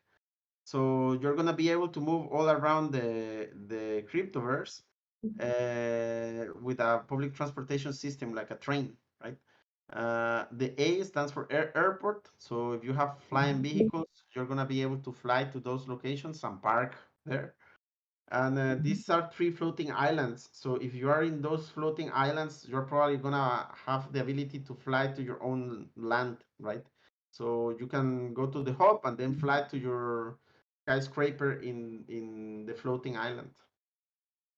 So you're gonna be able to move all around the cryptoverse with a public transportation system like a train, right? The A stands for airport. So if you have flying vehicles, you're gonna be able to fly to those locations and park there. And these are three floating islands. So if you are in those floating islands, you're probably gonna have the ability to fly to your own land, right? So you can go to the hub and then fly to your skyscraper in the floating island.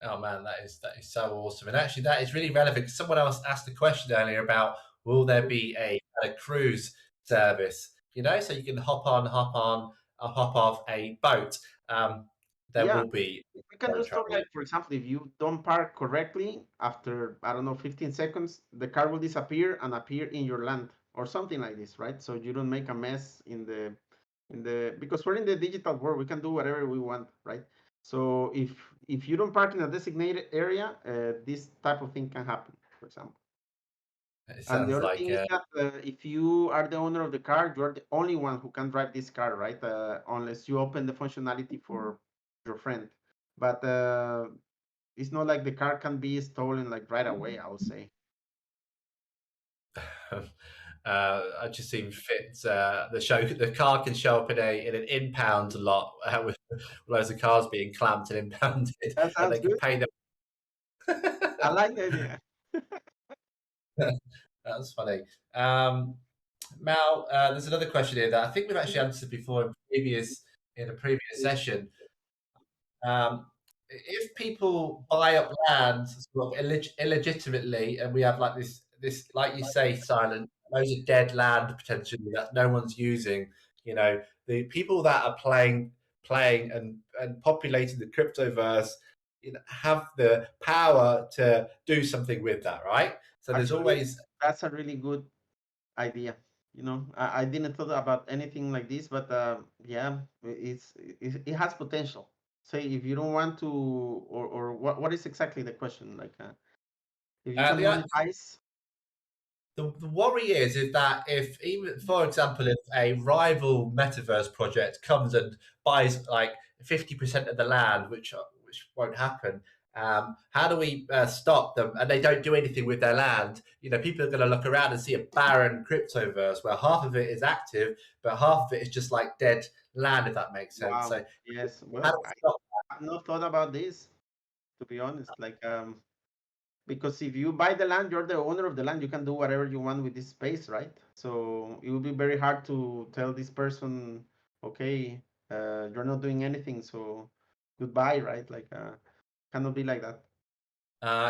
Oh man, that is so awesome, and actually that is really relevant. Someone else asked a question earlier about will there be a cruise service? You know, so you can hop off a boat. There Yeah, will be we can no do stuff trouble. like, for example, if you don't park correctly, after, I don't know, 15 seconds, the car will disappear and appear in your land or something like this, right? So you don't make a mess because we're in the digital world, we can do whatever we want, right? So if you don't park in a designated area, this type of thing can happen, for example. It And the sounds other like thing is that if you are the owner of the car, you're the only one who can drive this car, right? Unless you open the functionality for your friend. But it's not like the car can be stolen like right away, I would say. I just seem fit. The car can show up in an impound lot with loads of cars being clamped and impounded, That and sounds they can good. pay them. I like the idea. That's funny. Um, Mal, there's another question here that I think we've actually answered before in a previous session. Um, if people buy up land sort of illegitimately, and we have like this like you say, silent, loads of dead land potentially that no one's using. You know, the people that are playing and populating the cryptoverse, you know, have the power to do something with that, right? So there's Actually, always that's a really good idea. You know, I didn't thought about anything like this, but yeah, it has potential. Say if you don't want to, or what is exactly the question? Like, if you can the monetize, the worry is that if even for example if a rival metaverse project comes and buys like 50% of the land, which won't happen, how do we stop them and they don't do anything with their land? You know, people are going to look around and see a barren cryptoverse where half of it is active but half of it is just like dead land, if that makes sense. wow, So yes. how Well, do we I stop? have not thought about this, to be honest. Like, because if you buy the land, you're the owner of the land. You can do whatever you want with this space, right? So it would be very hard to tell this person, okay, you're not doing anything, so goodbye, right? Like, cannot be like that.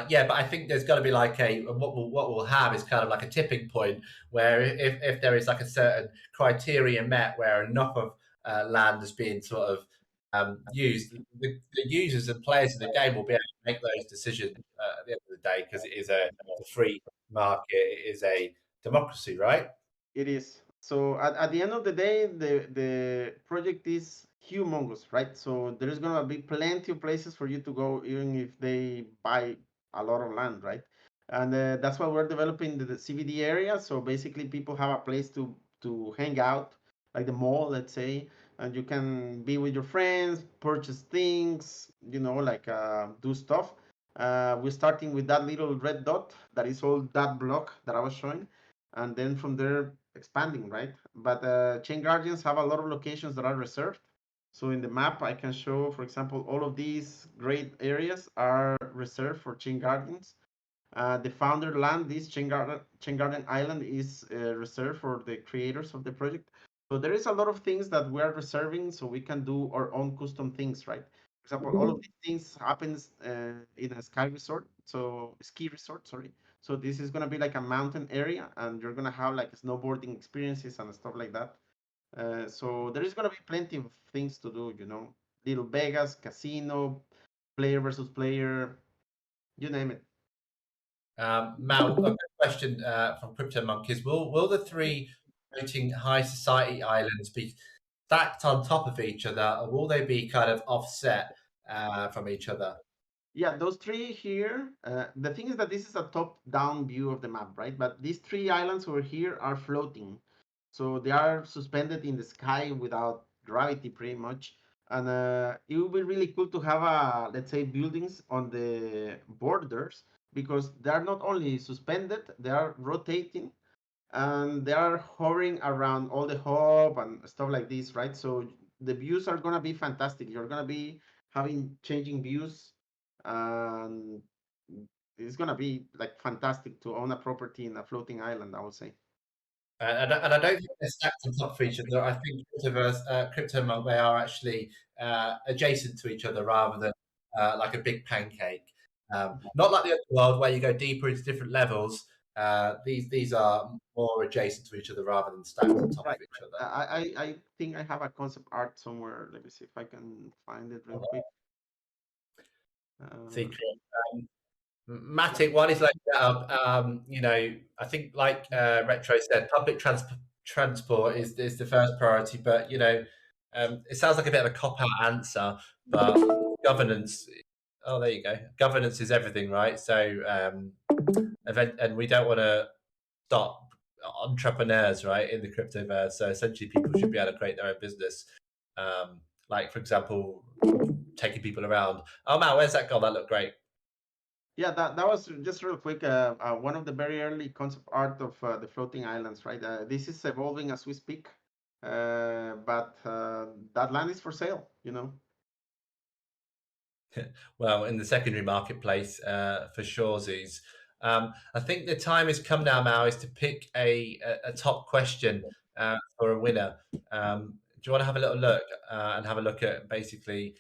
Yeah, but I think there's got to be like what we'll have is kind of like a tipping point where if there is like a certain criteria met where enough of land is being sort of used, the users and players in the game will be able to make those decisions at the end of the day because it is a free market, it is a democracy, right? It is. So at the end of the day, the project is humongous, right? So there is gonna be plenty of places for you to go, even if they buy a lot of land, right? And that's why we're developing the CBD area. So basically, people have a place to hang out, like the mall, let's say, and you can be with your friends, purchase things, you know, like do stuff. We're starting with that little red dot that is all that block that I was showing, and then from there expanding, right? But Chain Guardians have a lot of locations that are reserved. So in the map, I can show, for example, all of these great areas are reserved for Chain Guardians. The founder land, this Chain Garden Island, is reserved for the creators of the project. So there is a lot of things that we are reserving, so we can do our own custom things, right? For example, all of these things happens in a ski resort, sorry. So this is gonna be like a mountain area, and you're gonna have like snowboarding experiences and stuff like that. So there is gonna be plenty of things to do, you know, Little Vegas, casino, player versus player, you name it. Mal, a question from Crypto Monkeys: will the three floating high society islands be stacked on top of each other, or will they be kind of offset from each other? Yeah, those three here. The thing is that this is a top-down view of the map, right? But these three islands over here are floating, so they are suspended in the sky without gravity, pretty much. And it would be really cool to have, let's say, buildings on the borders because they are not only suspended, they are rotating, and they are hovering around all the hub and stuff like this, right? So the views are gonna be fantastic. You're gonna be having changing views, and it's gonna be like fantastic to own a property in a floating island, I would say. And I don't think they're stacked on top of each other. I think Cryptoverse, CryptoMonk, they are actually adjacent to each other rather than like a big pancake. Not like the other world where you go deeper into different levels. These are more adjacent to each other rather than stacked on top Right, of each right. other. I think I have a concept art somewhere. Let me see if I can find it real quick. Secret. Um, Yeah, Matic one is like you know, I think like Retro said, public transport is the first priority, but you know, it sounds like a bit of a cop out answer, but governance. Oh, there you go. Governance is everything, right? So, and we don't want to stop entrepreneurs, right, in the cryptoverse. So essentially, people should be able to create their own business. Like for example, taking people around. Oh man, where's that gone? That looked great. yeah. That was just real quick. One of the very early concept art of the floating islands, right? This is evolving as we speak, but that land is for sale. You know. Well, in the secondary marketplace for Shawsies. I think the time has come now, Mao, is to pick a top question for a winner. Do you want to have a little look and have a look at basically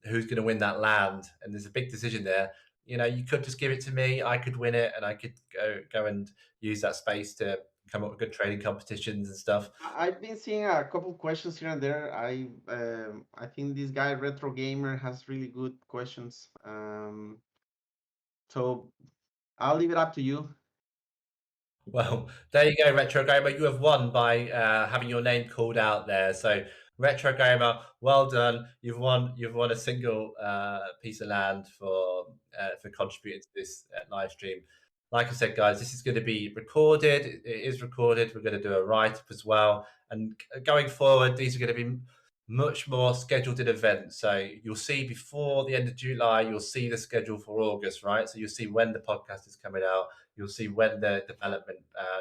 who's going to win that land? And there's a big decision there. You know, you could just give it to me. I could win it, and I could go and use that space to come up with good trading competitions and stuff. I've been seeing a couple questions here and there. I think this guy Retro Gamer has really good questions. So I'll leave it up to you. Well, there you go, Retro Gamer. You have won by having your name called out there. So, Retro Gamer, well done. You've won. You've won a single piece of land for contributing to this live stream. Like I said, guys, this is going to be recorded. It is recorded. We're going to do a write up as well. And going forward, these are going to be much more scheduled in events. So you'll see before the end of July, you'll see the schedule for August, right? So you'll see when the podcast is coming out. You'll see when the development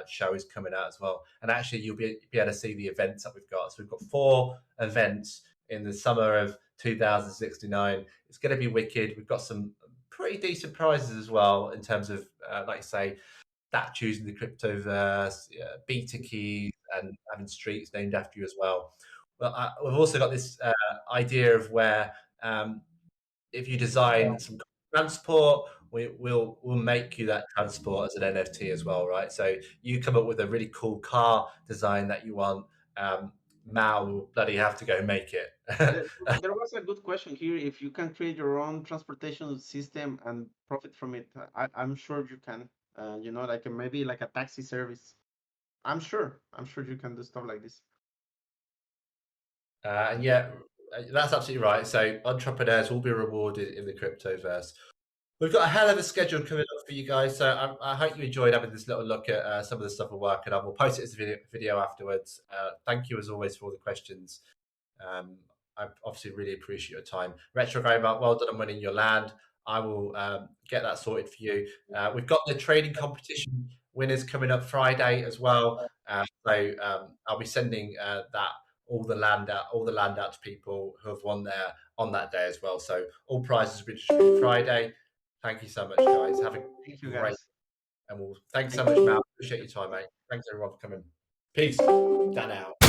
show is coming out as well. And actually, you'll be able to see the events that we've got. So we've got 4 events in the summer of 2069. It's going to be wicked. We've got some pretty decent prizes as well in terms of, like I say, statues in the cryptoverse, beta keys, and having streets named after you as well. But we've also got this idea of where if you design some transport, we'll make you that transport as an NFT as well, right? So you come up with a really cool car design that you want. Mao will bloody have to go make it. There was a good question here. If you can create your own transportation system and profit from it, I'm sure you can. You know, like maybe like a taxi service. I'm sure you can do stuff like this. And yeah, that's absolutely right. So entrepreneurs will be rewarded in the cryptoverse. We've got a hell of a schedule coming up for you guys, so I hope you enjoyed having this little look at some of the stuff we're working on. We'll post it as a video afterwards. Thank you as always for all the questions. I obviously really appreciate your time. Retro Gamer, well done on winning your land. I will get that sorted for you. We've got the trading competition winners coming up Friday as well. I'll be sending that all the land out to people who have won there on that day as well. So all prizes will be distributed Friday. Thank you so much, guys. Have a Thank you, great, guys. and thanks so much, Mal. Appreciate your time, mate. Thanks everyone for coming. Peace. Done out.